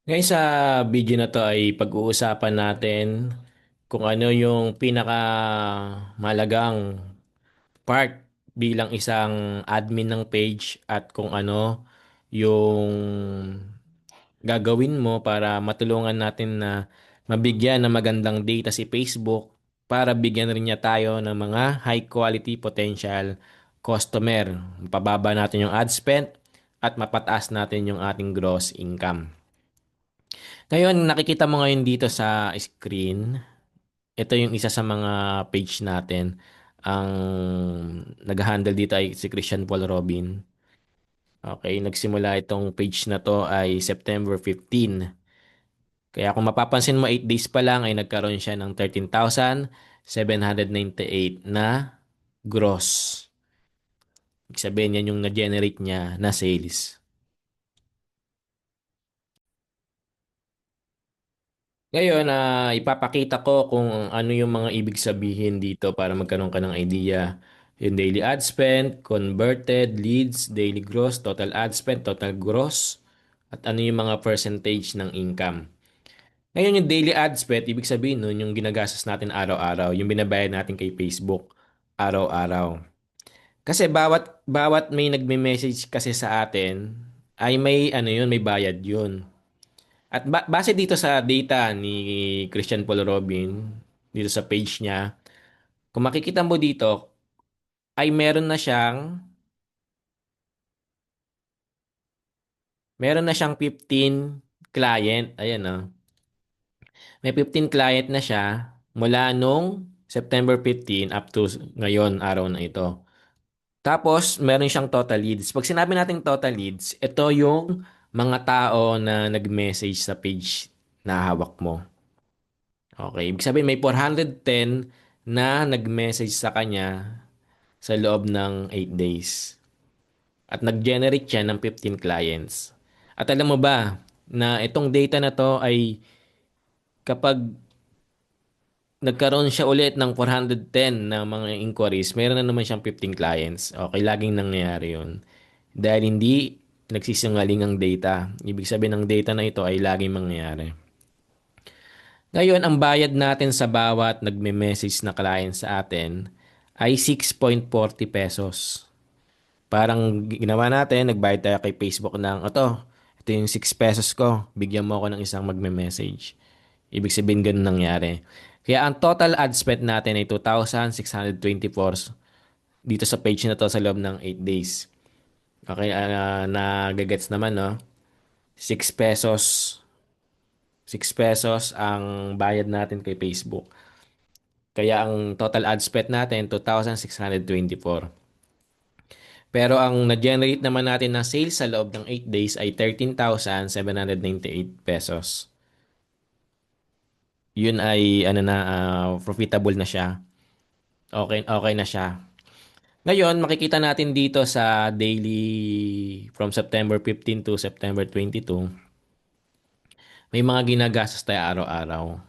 Ngayon sa video na to ay pag-uusapan natin kung ano yung pinaka malagang part bilang isang admin ng page at kung ano yung gagawin mo para matulungan natin na mabigyan ng magandang data si Facebook para bigyan rin niya tayo ng mga high quality potential customer. Pababa natin yung ad spend at mapataas natin yung ating gross income. Ngayon, nakikita mo ngayon dito sa screen, ito yung isa sa mga page natin. Ang nag-handle dito ay si Christian Paul Robin. Okay, nagsimula itong page na to ay September 15. Kaya kung mapapansin mo, 8 days pa lang ay nagkaroon siya ng 13,798 na gross. Ibig sabihin yan yung na-generate niya na sales. Ngayon, ipapakita ko kung ano yung mga ibig sabihin dito para magkaroon ka ng idea. Yung daily ad spend, converted, leads, daily gross, total ad spend, total gross, at ano yung mga percentage ng income. Ngayon, yung daily ad spend, ibig sabihin nun, yung ginagastos natin araw-araw, yung binabayad natin kay Facebook araw-araw. Kasi bawat may nagme-message kasi sa atin, ay may ano yun, may bayad yun. At base dito sa data ni Christian Paul Robin, dito sa page niya, kung makikita mo dito, ay meron na siyang 15 client. Ayan, oh. May 15 client na siya mula nung September 15 up to ngayon, araw na ito. Tapos, meron siyang total leads. Pag sinabi natin total leads, ito yung mga tao na nag-message sa page na hawak mo. Okay, ibig sabihin may 410 na nag-message sa kanya sa loob ng 8 days. At nag-generate siya ng 15 clients. At alam mo ba na itong data na to ay kapag nagkaroon siya ulit ng 410 na mga inquiries, meron na naman siyang 15 clients. Okay, laging nangyayari yun. Dahil hindi nagsisinungaling ang data. Ibig sabihin ng data na ito ay laging mangyayari. Ngayon, ang bayad natin sa bawat nagme-message na client sa atin ay 6.40 pesos. Parang ginawa natin, nagbayad tayo kay Facebook ng, ito yung 6 pesos ko, bigyan mo ako ng isang magme-message. Ibig sabihin ganun nangyari. Kaya ang total ad spend natin ay 2,624 dito sa page na to sa loob ng 8 days. Okay, nagagets naman, no? 6 pesos. 6 pesos ang bayad natin kay Facebook. Kaya ang total ad spend natin, 2,624. Pero ang na-generate naman natin na sales sa loob ng 8 days ay 13,798 pesos. Yun ay profitable na siya. Okay, okay na siya. Ngayon, makikita natin dito sa daily from September 15 to September 22, may mga ginagastos tayo araw-araw.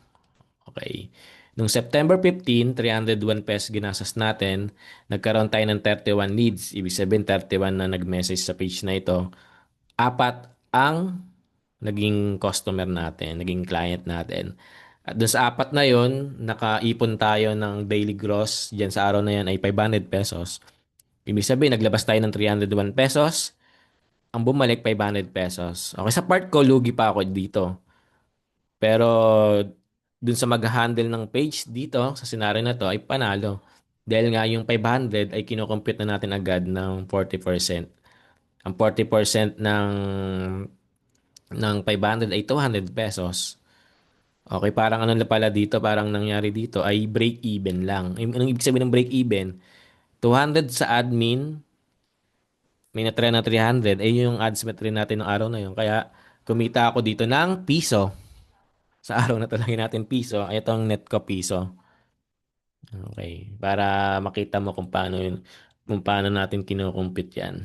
Okay. Nung September 15, 301 pesos ginastos natin. Nagkaroon tayo ng 31 leads. Ibig sabihin, 31 na nag-message sa page na ito. Apat ang naging customer natin, naging client natin. At doon sa apat na yon, nakaipon tayo ng daily gross. Diyan sa araw na yan ay 500 pesos. Ibig sabihin, naglabas tayo ng 301 pesos. Ang bumalik, 500 pesos. Okay, sa part ko, lugi pa ako dito. Pero dun sa mag-handle ng page dito, sa scenario na to, ay panalo. Dahil nga yung 500 ay kinocompute na natin agad ng 40%. Ang 40% ng 500 ay 200 pesos. Okay, parang ano na pala dito, parang nangyari dito ay break-even lang. Anong ibig sabihin ng break-even? 200 sa admin, may natira na 300, eh yung ads metry natin ng araw na yun. Kaya kumita ako dito ng piso. Sa araw na talagin natin piso, ay itong net ko piso. Okay, para makita mo kung paano natin kinukumpit yan.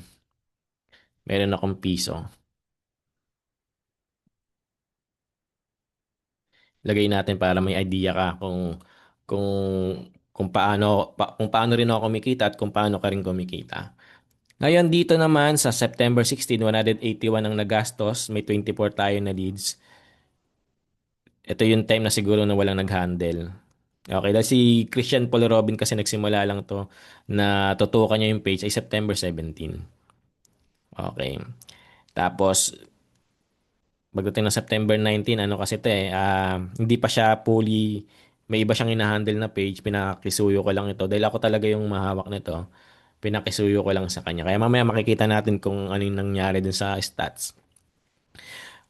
Meron akong piso. Lagay natin para may idea ka kung kung paano rin ako kumikita at kung paano ka rin kumikita. Ngayon dito naman sa September 16, 181 ang nagastos, may 24 tayo na leads. Ito yung time na siguro na walang nag-handle. Okay, dahil si Christian Paul Robin kasi nagsimula lang to na tutukan niya yung page ay September 17. Okay. Tapos pagdating ng September 19, ano kasi ito hindi pa siya fully, may iba siyang hinahandle na page, pinakisuyo ko lang ito. Dahil ako talaga yung mahawak nito, pinakisuyo ko lang sa kanya. Kaya mamaya makikita natin kung ano yung nangyari dun sa stats.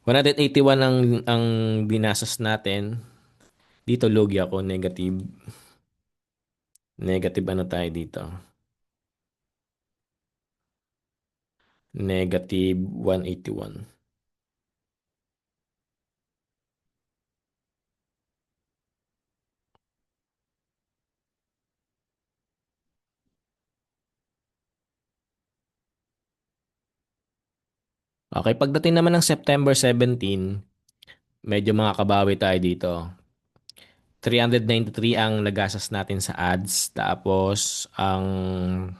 181 ang binastos natin. Dito logi ako, negative. Negative ano tayo dito? Negative 181. Okay, pagdating naman ng September 17, medyo makakabawi tayo dito. 393 ang nagasas natin sa ads. Tapos, ang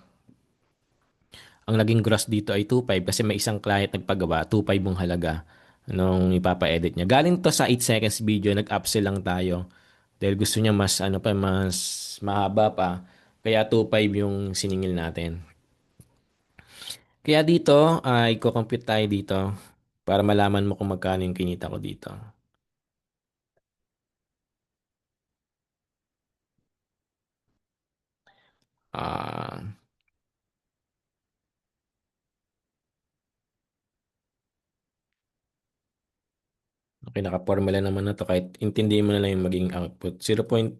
naging gross dito ay 2.5 kasi may isang client nagpagawa, 2.5 yung halaga nung ipapa-edit niya. Galing to sa 8 seconds video, nag-upsell lang tayo. Dahil gusto niya mas, ano pa, mas mahaba pa. Kaya 2.5 yung siningil natin. Kaya dito, ay i-compute tayo dito para malaman mo kung magkano yung kinita ko dito. Ah, okay, naka-formula naman na to kahit intindihin mo na lang yung maging output. 0.60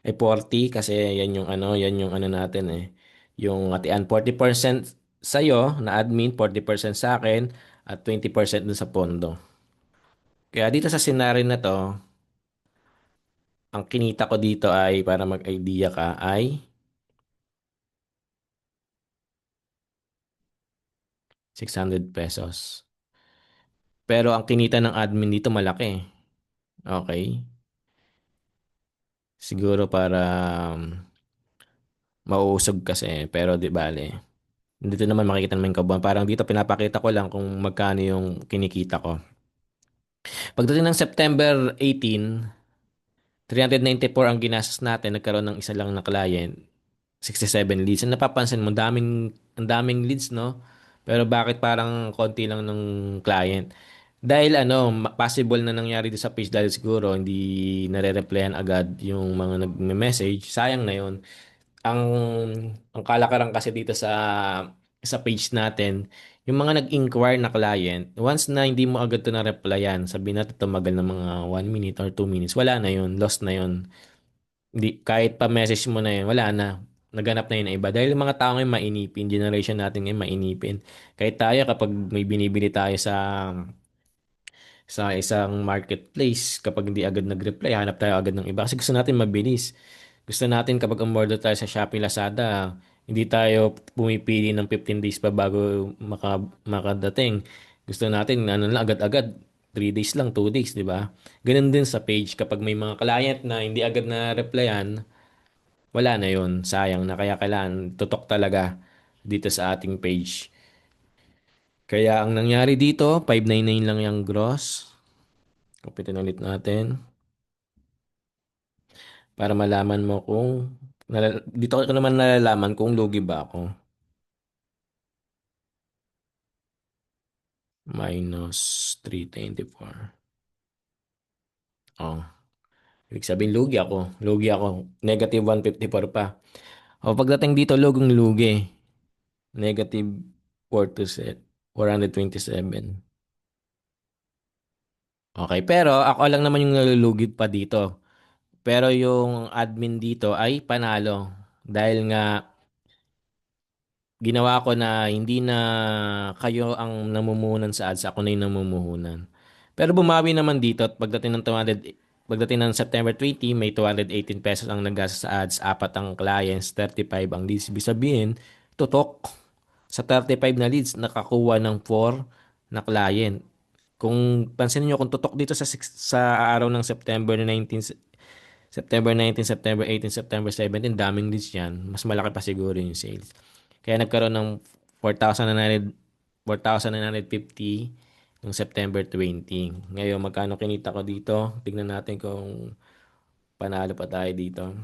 ay 40 kasi yan yung ano, yan yung ano natin eh. Yung atian 40% sa'yo na admin, 40% sa akin at 20% dun sa pondo. Kaya dito sa scenario na to, ang kinita ko dito ay para mag-idea ka ay 600 pesos. Pero ang kinita ng admin dito malaki. Okay? Siguro para mauusog kasi pero di bale. Dito naman makikita naman yung kabuuan. Parang dito pinapakita ko lang kung magkano yung kinikita ko. Pagdating ng September 18, 394 ang ginastos natin, nagkaroon ng isa lang na client, 67 leads. Ang napapansin mo, ang daming leads, no? Pero bakit parang konti lang ng client? Dahil ano, possible na nangyari din sa page dahil siguro hindi nare-replyan agad yung mga nagme-message. Sayang na yun. Ang ang kalakaran kasi dito sa page natin, yung mga nag-inquire na client, once na hindi mo agad 'to na-replyan, sabihin natin tumagal ng mga 1 minute or 2 minutes, wala na yun, lost na yun. Hindi, kahit pa message mo na yun, wala na. Naganap na yun na iba. Dahil yung mga tao ngayon mainipin, generation natin ngayon mainipin. Kahit tayo kapag may binibili tayo sa isang marketplace, kapag hindi agad nag-reply, hanap tayo agad ng iba. Kasi gusto natin mabilis. Gusto natin kapag umorder tayo sa Shopee, Lazada, hindi tayo pumipili ng 15 days pa bago makadating. Gusto natin ano lang agad-agad, 3 days lang, 2 days, di ba? Ganun din sa page kapag may mga client na hindi agad na replyan, wala na yun. Sayang na kaya kailangan tutok talaga dito sa ating page. Kaya ang nangyari dito, 599 lang yung gross. Kapitin ulit natin para malaman mo kung dito ko naman nalalaman kung lugi ba ako. Minus 324. Oh, ibig sabihin lugi ako. Lugi ako. Negative 154 pa. O pagdating dito, lugong lugi. Negative 4 to set. 427. Okay, pero ako lang naman yung nalulugi pa dito. Pero yung admin dito ay panalo. Dahil nga ginawa ko na hindi na kayo ang namumuhunan sa ads, ako na yung namumuhunan. Pero bumawi naman dito at pagdating ng September 20, may 218 pesos ang nagasa sa ads, apat ang clients, 35 ang leads. Ibig sabihin, tutok. Sa 35 na leads, nakakuha ng 4 na client. Kung pansin niyo kung tutok dito sa araw ng September 19, September 18, September 17, daming leads yan. Mas malaki pa siguro yung sales. Kaya nagkaroon ng 4,900 4,950 noong September 20. Ngayon, magkano kinita ko dito? Tignan natin kung panalo pa tayo dito.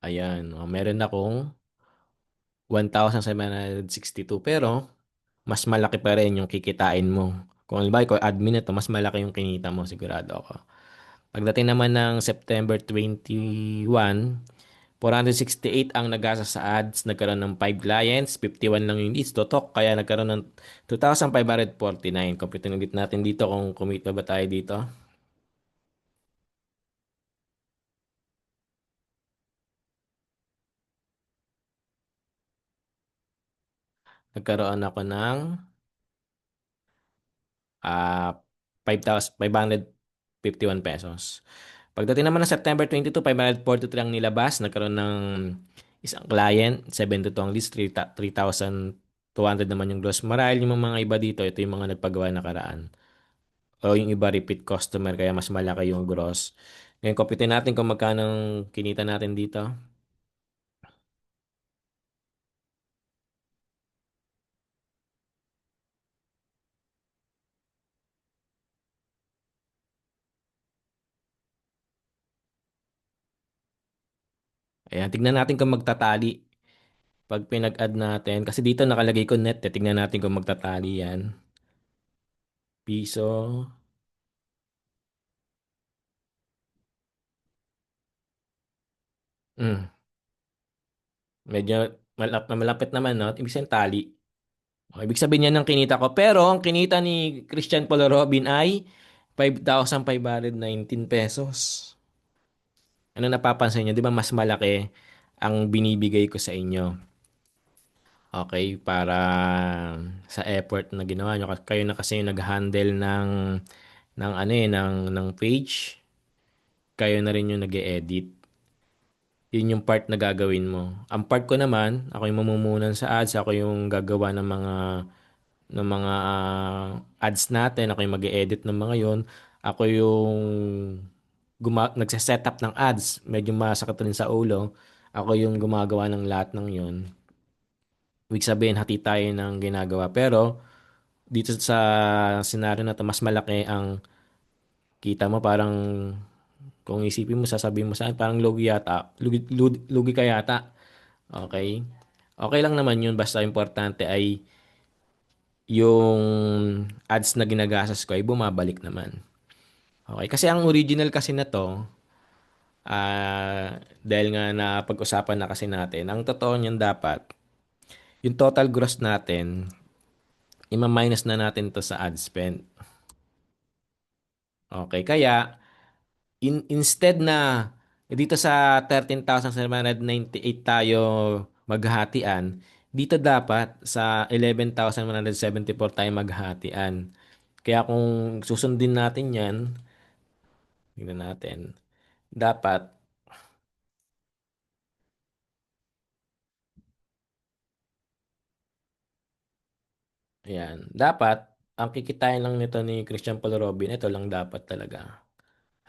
Ayan, meron akong 1,762 pero mas malaki pa rin yung kikitain mo. Kung halimbawa, ikaw admin na to, mas malaki yung kinita mo, sigurado ako. Pagdating naman ng September 21, 468 ang nagasa sa ads, nagkaroon ng 5 clients, 51 lang yung leads, totok, kaya nagkaroon ng 2,549. Complete ulit natin dito kung kumita ba tayo dito. Nagkaroon ako ng ah 5,551 pesos. Pagdating naman ng September 22, 543 ang nilabas. Nagkaroon ng isang client, 72 ang leads, 3,200 naman yung gross. Marahil yung mga iba dito, ito yung mga nagpagawa nakaraan. O yung iba repeat customer, kaya mas malaki yung gross. Ngayon, computin natin kung magkano ang kinita natin dito. Ayan, tignan natin kung magtatali. Pag pinag-add natin, kasi dito nakalagay ko net, tignan natin kung magtatali yan. Piso. Mm, medyo malapit naman, no? Ibig sabihin tali. O, ibig sabihin yan ng kinita ko. Pero ang kinita ni Christian Paul Robin ay 5,519 pesos. Ano napapansin nyo? Di ba mas malaki ang binibigay ko sa inyo? Okay, para sa effort na ginawa nyo. Kayo na kasi yung nag-handle ng ano ng page. Kayo na rin yung nag-edit. Yun yung part na gagawin mo. Ang part ko naman, ako yung mamumunan sa ads, ako yung gagawa ng mga ads natin, ako yung mag-edit ng mga yon. Ako yung nagse-setup ng ads, medyo masakit rin sa ulo. Ako yung gumagawa ng lahat ng yon. Ibig sabihin, hati tayo ng ginagawa. Pero, dito sa scenario na to, mas malaki ang kita mo. Parang, kung isipin mo, sasabihin mo saan, parang lugi yata. Lugi ka yata. Okay? Okay lang naman yun. Basta importante ay yung ads na ginagastos ko ay bumabalik naman. Okay? Kasi ang original kasi na to, dahil nga na pag-usapan na kasi natin, ang totoo niyan dapat, yung total gross natin, ima-minus na natin to sa ad spend. Okay, kaya instead na dito sa 13,798 tayo maghahatian, dito dapat sa 11,174 tayo maghahatian. Kaya kung susundin natin yan, tingnan natin, dapat, ayan, dapat, ang kikitain lang nito ni Christian Paul Robin, ito lang dapat talaga.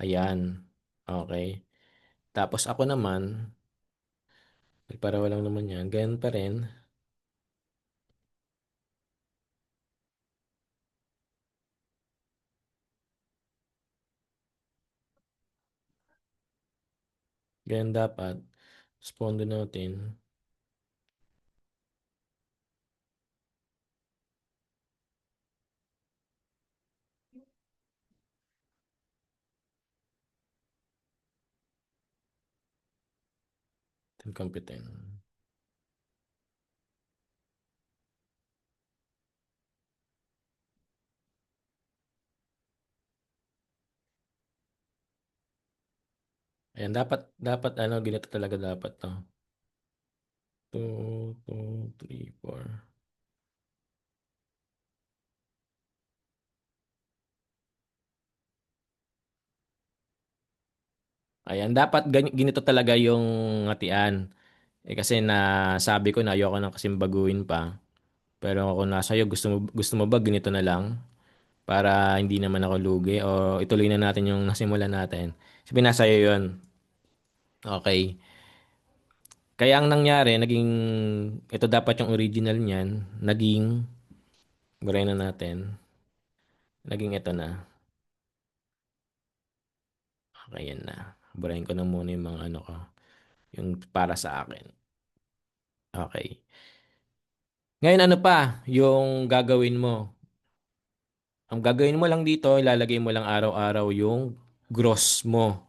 Ayan, okay. Tapos ako naman, para walang naman yan, ganyan pa rin. Ganyan dapat. Respondo natin. Incompetent. Ayan, dapat ano, ganito talaga dapat to. 2, 2, 3, 4. Ayan, dapat ganito talaga yung hatian. Kasi sabi ko na ayoko nang kasing baguhin pa. Pero kung nasa iyo, gusto mo ba ganito na lang? para hindi naman ako lugi o ituloy na natin yung nasimulan natin. Sabihin nasa iyo yun. Okay. Kaya ang nangyari, ito dapat yung original niyan, buray na natin, naging ito na. Okay, yan na. Burahin ko na muna yung mga ano ko, yung para sa akin. Okay. Ngayon ano pa yung gagawin mo? Ang gagawin mo lang dito, ilalagay mo lang araw-araw yung gross mo.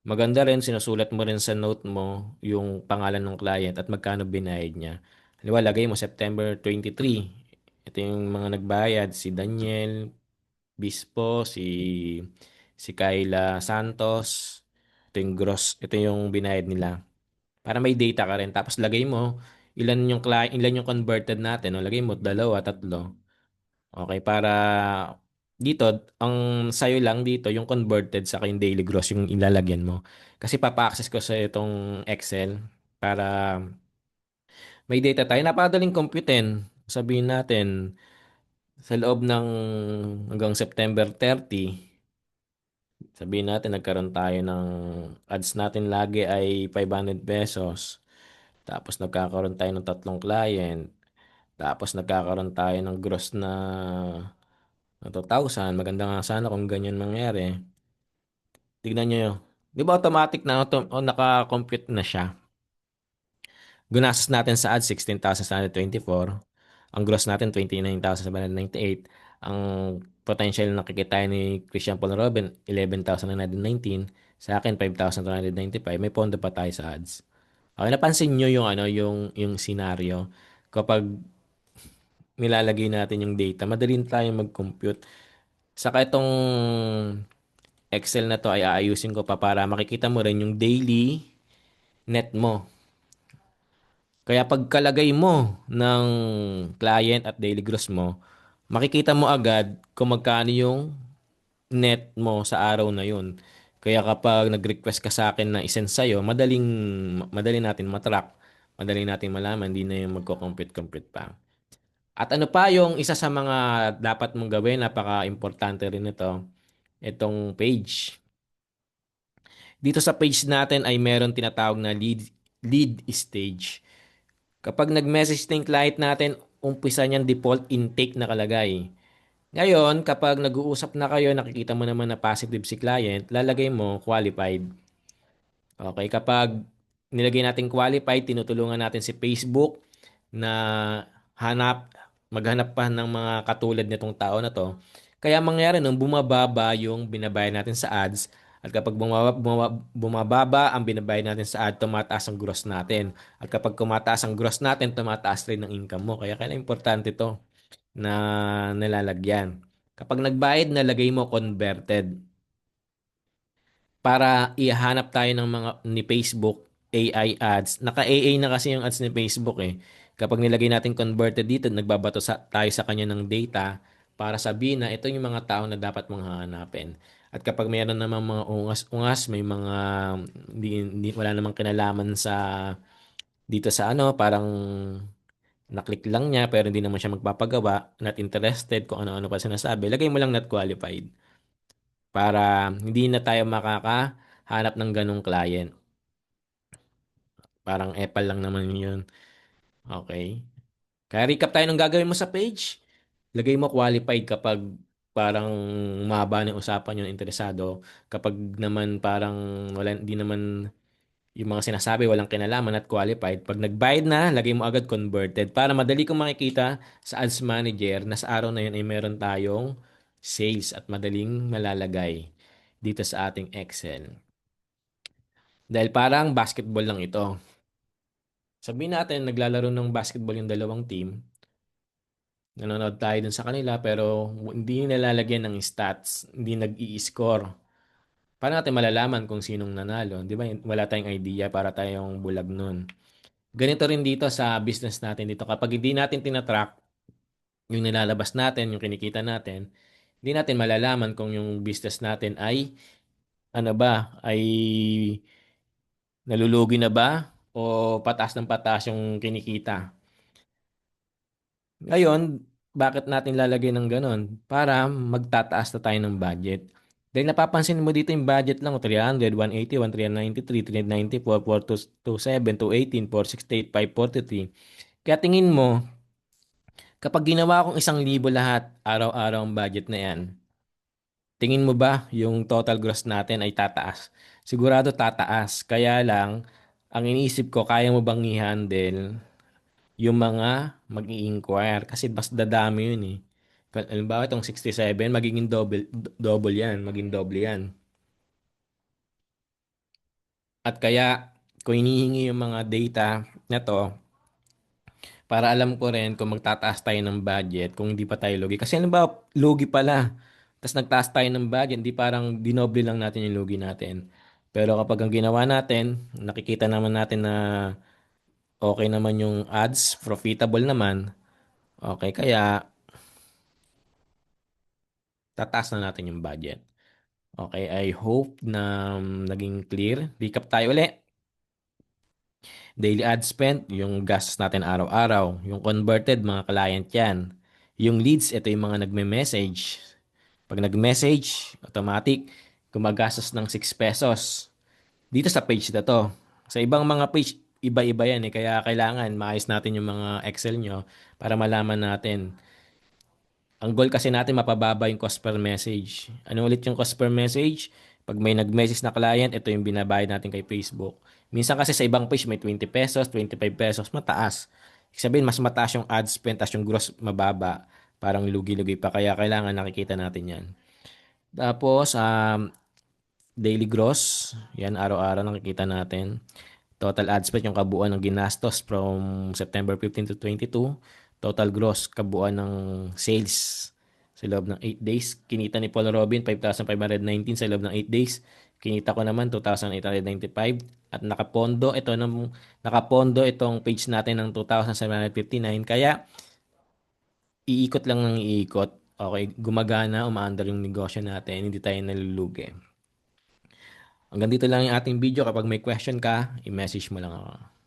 Maganda rin, sinusulat mo rin sa note mo yung pangalan ng client at magkano binayad niya. Halimbawa, lagay mo September 23. Ito yung mga nagbayad, si Daniel Bispo, si Kyla Santos. Ito yung binayad nila. Para may data ka rin. Tapos lagay mo ilan yung converted natin. No? Lagay mo dalawa, tatlo. Okay, para dito, ang sayo lang dito, yung converted sa yung daily gross, yung ilalagyan mo. Kasi papa-access ko sa itong Excel para may data tayo. Napadaling computein. Sabihin natin, sa loob ng hanggang September 30, sabihin natin nagkaroon tayo ng ads natin lagi ay 500 pesos. Tapos nagkakaroon tayo ng tatlong client. Tapos nagkakaroon tayo ng gross na 2,000. Maganda nga sana kung ganyan mangyari. Tignan nyo yun. Di ba automatic na naka-compute na siya? Gunastos natin sa ads 16,724. Ang gross natin 29,798. Ang potential na nakikita ni Christian Paul Robin 11,919. Sa akin 5,295. May pondo pa tayo sa ads. Okay, napansin nyo yung yung scenario. Kapag nilalagay natin yung data, madali tayong mag-compute. Saka itong Excel na to ay aayusin ko pa para makikita mo rin yung daily net mo. Kaya pagkalagay mo ng client at daily gross mo, makikita mo agad kung magkano yung net mo sa araw na yun. Kaya kapag nag-request ka sa akin na isend sa'yo, madali natin matrack. Madali natin malaman, hindi na yung magko-compute-compute pa. At ano pa yung isa sa mga dapat mong gawin, napaka-importante rin ito, itong page. Dito sa page natin ay meron tinatawag na lead stage. Kapag nag-message na yung client natin, umpisa niyan default intake nakalagay. Ngayon, kapag nag-uusap na kayo, nakikita mo naman na positive si client, lalagay mo qualified. Okay, kapag nilagay natin qualified, tinutulungan natin si Facebook na maghanap pa ng mga katulad nitong tao na to. Kaya mangyari nung bumababa yung binabayad natin sa ads, at kapag bumababa ang binabayad natin sa ad, tumataas ang gross natin. At kapag kumataas ang gross natin, tumataas rin ang income mo. Kaya kailangan importante to na nilalagyan. Kapag nagbayad, nalagay mo converted para ihanap tayo ng mga ni Facebook AI ads. Naka-AA na kasi yung ads ni Facebook eh. Kapag nilagay natin converted dito, tayo sa kanya ng data para sabihin na ito yung mga tao na dapat mong hahanapin. At kapag mayroon namang mga ungas-ungas, may mga wala namang kinalaman dito sa ano, parang naklik lang niya pero hindi naman siya magpapagawa, not interested kung ano-ano pa sinasabi, lagay mo lang not qualified para hindi na tayo makakahanap ng ganong client. Parang epal lang naman yun. Okay. Kaya recap tayo ng gagawin mo sa page. Lagay mo qualified kapag parang mahaba ng usapan yung interesado. Kapag naman parang wala, hindi naman yung mga sinasabi walang kinalaman at qualified. Pag nagbayad na, lagay mo agad converted para madali kong makikita sa Ads Manager na sa araw na yun ay meron tayong sales at madaling malalagay dito sa ating Excel. Dahil parang basketball lang ito. Sabihin natin, naglalaro ng basketball yung dalawang team. Nanonood tayo dun sa kanila pero hindi nilalagyan ng stats, hindi nag-i-score. Paano natin malalaman kung sinong nanalo? Di ba? Wala tayong idea para tayong bulag nun. Ganito rin dito sa business natin dito. Kapag hindi natin tinatrack yung nilalabas natin, yung kinikita natin, hindi natin malalaman kung yung business natin ay ano ba, ay nalulugi na ba o pataas ng pataas yung kinikita. Ngayon, Bakit natin lalagay ng gano'n? Para magtataas na tayo ng budget. Dahil napapansin mo dito yung budget lang, 300, 180, 1393, 394, 4227, 218, 468, 543. Kaya tingin mo, kapag ginawa kong 1,000 lahat, araw-araw ang budget na yan, tingin mo ba yung total gross natin ay tataas? Sigurado tataas. Kaya lang, ang iniisip ko, kaya mo bang i-handle yung mga mag-i-inquire? Kasi mas dadami yun eh. Halimbawa itong 67, magiging double yan. Maging double yan. At kaya, kung hinihingi yung mga data na to, para alam ko rin kung magtataas tayo ng budget, kung hindi pa tayo lugi. Kasi ano ba, lugi pala. Tapos nagtaas tayo ng budget, hindi parang dinoble lang natin yung lugi natin. Pero kapag ang ginawa natin, nakikita naman natin na okay naman yung ads, profitable naman, okay, kaya tataas na natin yung budget. Okay, I hope na naging clear. Recap tayo uli. Daily ad spend, yung gastos natin araw-araw. Yung converted, mga client yan. Yung leads, ito yung mga nagme-message. Pag nag-message, automatic, gumagastos ng 6 pesos. Dito sa page na to. Sa ibang mga page, iba-iba yan eh. Kaya kailangan maayos natin yung mga Excel nyo para malaman natin. Ang goal kasi natin mapababa yung cost per message. Ano ulit yung cost per message? Pag may nag-message na client, ito yung binabayad natin kay Facebook. Minsan kasi sa ibang page may 20 pesos, 25 pesos, mataas. Ibig sabihin, mas mataas yung ad spend, tas yung gross mababa. Parang lugi-lugi pa. Kaya kailangan nakikita natin yan. Tapos, daily gross. Yan, araw-araw nakikita natin. Total ad spend, yung kabuuan ng ginastos from September 15 to 22. Total gross, kabuuan ng sales sa loob ng 8 days. Kinita ni Paul Robin, 5,519 sa loob ng 8 days. Kinita ko naman, 2,895. At nakapondo itong page natin ng 2,759. Kaya, iikot lang ng iikot. Okay, gumagana, umaandar yung negosyo natin, hindi tayo nalulugi. Hanggang dito lang yung ating video. Kapag may question ka, i-message mo lang ako.